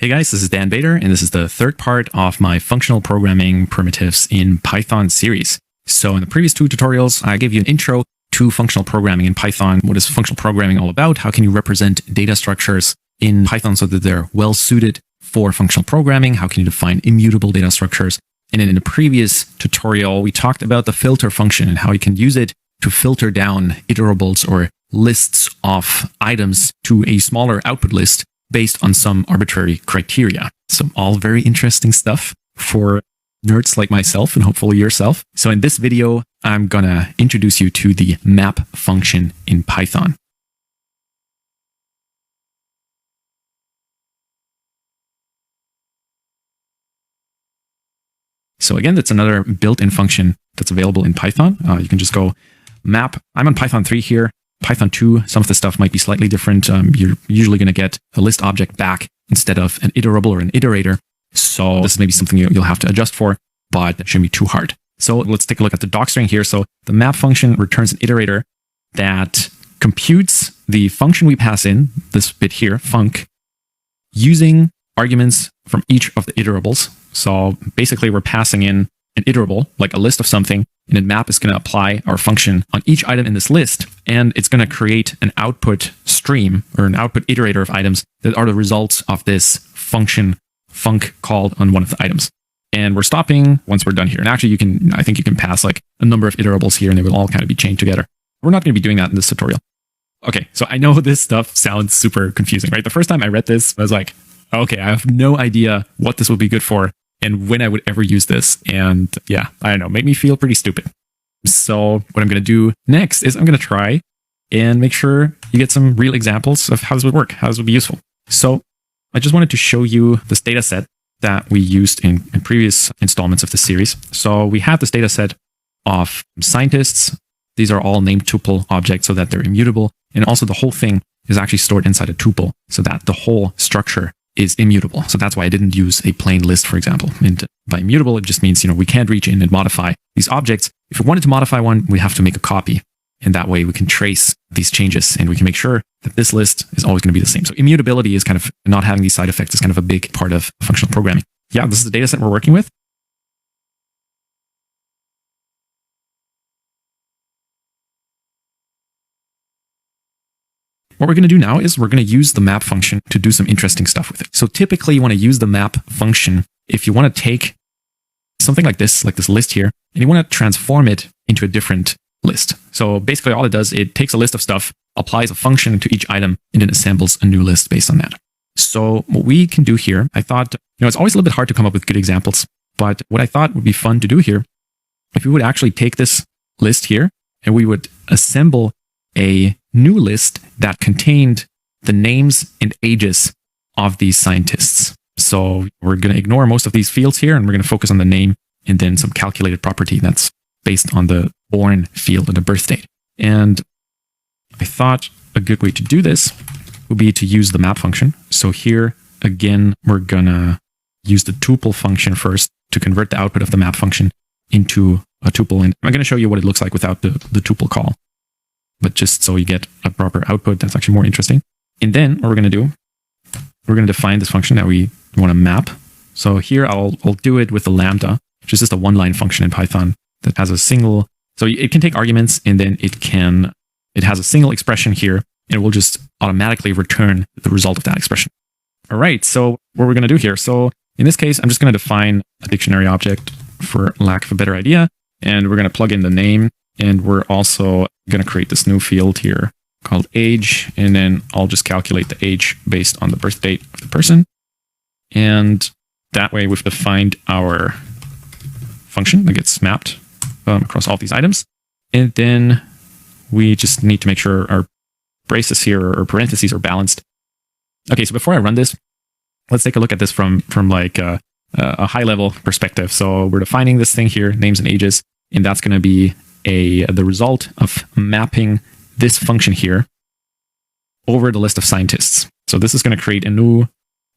Hey guys, this is Dan Bader, and this is the third part of my functional programming primitives in Python series. So in the previous two tutorials, I gave you an intro to functional programming in Python. What is functional programming all about? How can you represent data structures in Python so that they're well suited for functional programming? How can you define immutable data structures? And then in the previous tutorial, we talked about the filter function and how you can use it to filter down iterables or lists of items to a smaller output list based on some arbitrary criteria. So all very interesting stuff for nerds like myself and hopefully yourself. So in this video, I'm gonna introduce you to the map function in Python. So again, that's another built-in function that's available in Python. You can just go map. I'm on Python 3 here. Python 2, some of the stuff might be slightly different. You're usually going to get a list object back instead of an iterable or an iterator. So this is maybe something you'll have to adjust for, but that shouldn't be too hard. So let's take a look at the docstring here. So the map function returns an iterator that computes the function we pass in, this bit here, func, using arguments from each of the iterables. So basically we're passing in an iterable, like a list of something, and then map is going to apply our function on each item in this list, and it's going to create an output stream or an output iterator of items that are the results of this function func called on one of the items. And we're stopping once we're done here. And actually I think you can pass like a number of iterables here and they will all kind of be chained together. We're not going to be doing that in this tutorial. Okay, so I know this stuff sounds super confusing, right? The first time I read this, I was like, okay, I have no idea what this would be good for and when I would ever use this. And yeah, I don't know, make me feel pretty stupid. So what I'm going to do next is I'm going to try and make sure you get some real examples of how this would work, how this would be useful. So I just wanted to show you this data set that we used in previous installments of the series. So we have this data set of scientists. These are all named tuple objects so that they're immutable. And also the whole thing is actually stored inside a tuple so that the whole structure is immutable. So that's why I didn't use a plain list, for example. And by immutable, it just means, we can't reach in and modify these objects. If we wanted to modify one, we have to make a copy. And that way we can trace these changes and we can make sure that this list is always going to be the same. So immutability is kind of not having these side effects is kind of a big part of functional programming. Yeah, this is the data set we're working with. What we're going to do now is we're going to use the map function to do some interesting stuff with it. So typically you want to use the map function if you want to take something like this list here, and you want to transform it into a different list. So basically all it does, it takes a list of stuff, applies a function to each item, and then assembles a new list based on that. So what we can do here, I thought, it's always a little bit hard to come up with good examples, but what I thought would be fun to do here, if we would actually take this list here and we would assemble a new list that contained the names and ages of these scientists. So we're going to ignore most of these fields here and we're going to focus on the name and then some calculated property that's based on the born field or the birth date. And I thought a good way to do this would be to use the map function. So here again, we're going to use the tuple function first to convert the output of the map function into a tuple. And I'm going to show you what it looks like without the tuple call. But just so you get a proper output, that's actually more interesting. And then what we're going to do, we're going to define this function that we want to map. So here I'll do it with the lambda, which is just a one-line function in Python that has a single, so it can take arguments and then it has a single expression here and it will just automatically return the result of that expression. All right, so what we're going to do here. So in this case, I'm just going to define a dictionary object for lack of a better idea. And we're going to plug in the name. And we're also going to create this new field here called age. And then I'll just calculate the age based on the birth date of the person. And that way we've defined our function that gets mapped across all these items. And then we just need to make sure our braces here or parentheses are balanced. Okay, so before I run this, let's take a look at this from like a high level perspective. So we're defining this thing here, names and ages, and that's going to be the result of mapping this function here over the list of scientists. So this is going to create a new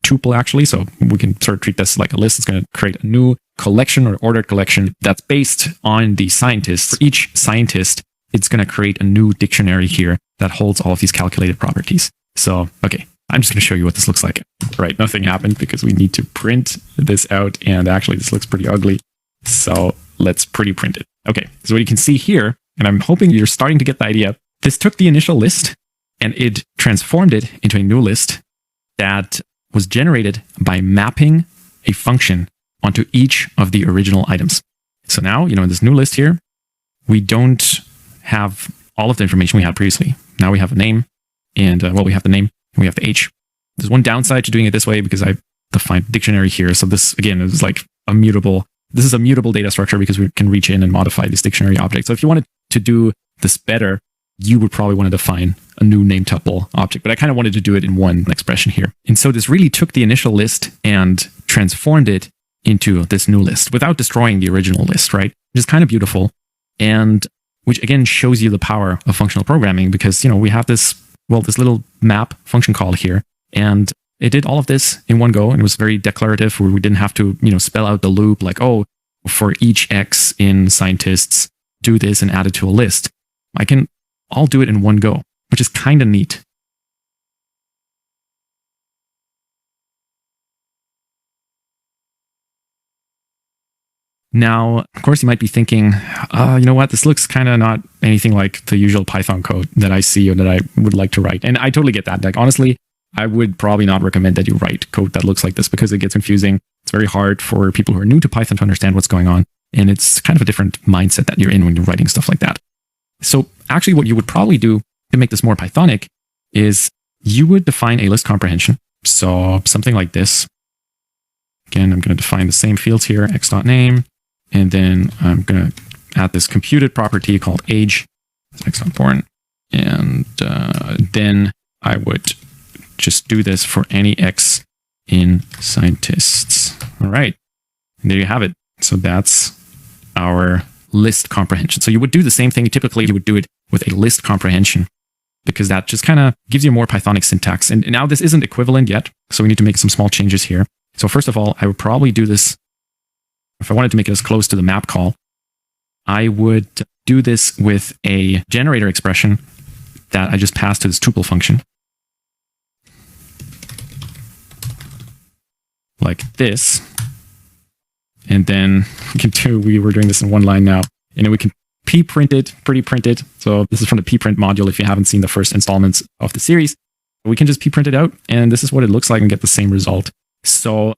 tuple actually. So we can sort of treat this like a list. It's going to create a new collection or ordered collection that's based on the scientists. For each scientist, it's going to create a new dictionary here that holds all of these calculated properties. So, okay, I'm just going to show you what this looks like. Right, nothing happened because we need to print this out, and actually this looks pretty ugly. So let's pretty print it. Okay, so what you can see here, and I'm hoping you're starting to get the idea, this took the initial list and it transformed it into a new list that was generated by mapping a function onto each of the original items. So now, in this new list here, we don't have all of the information we had previously. Now we have a name, and we have the name, and we have the age. There's one downside to doing it this way because I defined dictionary here. So this, again, is like this is a mutable data structure because we can reach in and modify this dictionary object. So if you wanted to do this better, you would probably want to define a new name tuple object, but I kind of wanted to do it in one expression here. And so this really took the initial list and transformed it into this new list without destroying the original list, right? Which is kind of beautiful. And which again shows you the power of functional programming because, we have this little map function call here, and it did all of this in one go. And it was very declarative where we didn't have to, spell out the loop like, oh, for each X in scientists, do this and add it to a list. I'll do it in one go, which is kind of neat. Now, of course, you might be thinking, you know what, this looks kind of not anything like the usual Python code that I see or that I would like to write. And I totally get that. Like, honestly, I would probably not recommend that you write code that looks like this because it gets confusing. It's very hard for people who are new to Python to understand what's going on. And it's kind of a different mindset that you're in when you're writing stuff like that. So actually what you would probably do to make this more Pythonic is you would define a list comprehension. So something like this. Again, I'm going to define the same fields here, x.name, and then I'm going to add this computed property called age, x.born, and then I would just do this for any x in scientists. All right, and there you have it. So that's our list comprehension. So you would do the same thing. Typically, you would do it with a list comprehension because that just kind of gives you more Pythonic syntax. And now this isn't equivalent yet, so we need to make some small changes here. So first of all, I would probably do this, if I wanted to make it as close to the map call, I would do this with a generator expression that I just passed to this tuple function. Like this. And then we were doing this in one line now, and then we can p-print it, pretty print it. So this is from the pprint module if you haven't seen the first installments of the series. We can just p-print it out, and this is what it looks like and get the same result. So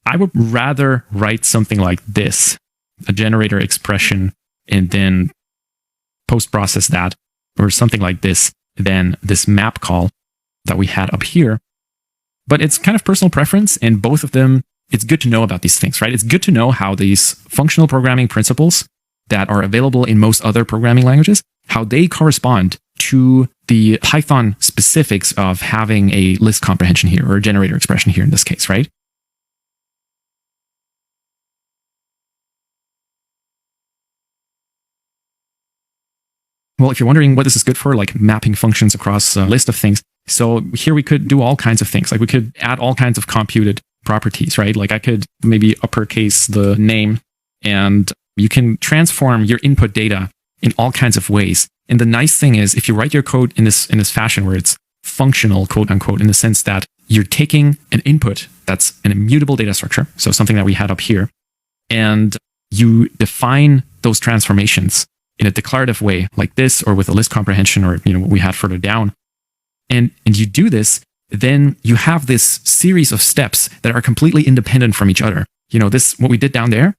I would rather write something like this, a generator expression, and then post-process that, or something like this, than this map call that we had up here. But it's kind of personal preference, and both of them, it's good to know about these things, right? It's good to know how these functional programming principles that are available in most other programming languages, how they correspond to the Python specifics of having a list comprehension here, or a generator expression here in this case, right? Well, if you're wondering what this is good for, like mapping functions across a list of things, so here we could do all kinds of things. Like we could add all kinds of computed properties, right? Like I could maybe uppercase the name, and you can transform your input data in all kinds of ways. And the nice thing is, if you write your code in this fashion where it's functional, quote unquote, in the sense that you're taking an input that's an immutable data structure, so something that we had up here, and you define those transformations in a declarative way like this, or with a list comprehension, or what we had further down, and you do this, then you have this series of steps that are completely independent from each other. This, what we did down there,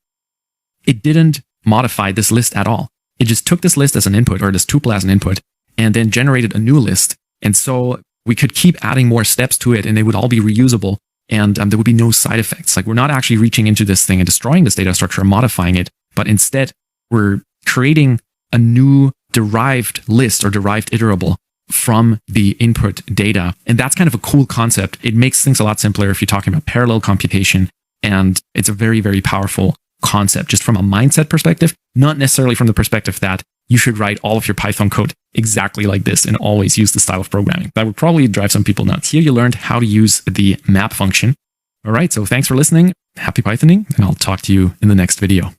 it didn't modify this list at all. It just took this list as an input, or this tuple as an input, and then generated a new list. And so we could keep adding more steps to it, and they would all be reusable, and there would be no side effects. Like, we're not actually reaching into this thing and destroying this data structure or modifying it, but instead we're creating a new derived list or derived iterable from the input data. And that's kind of a cool concept. It makes things a lot simpler if you're talking about parallel computation. And it's a very, very powerful concept just from a mindset perspective, not necessarily from the perspective that you should write all of your Python code exactly like this and always use the style of programming. That would probably drive some people nuts. Here you learned how to use the map function. All right, so thanks for listening. Happy Pythoning, and I'll talk to you in the next video.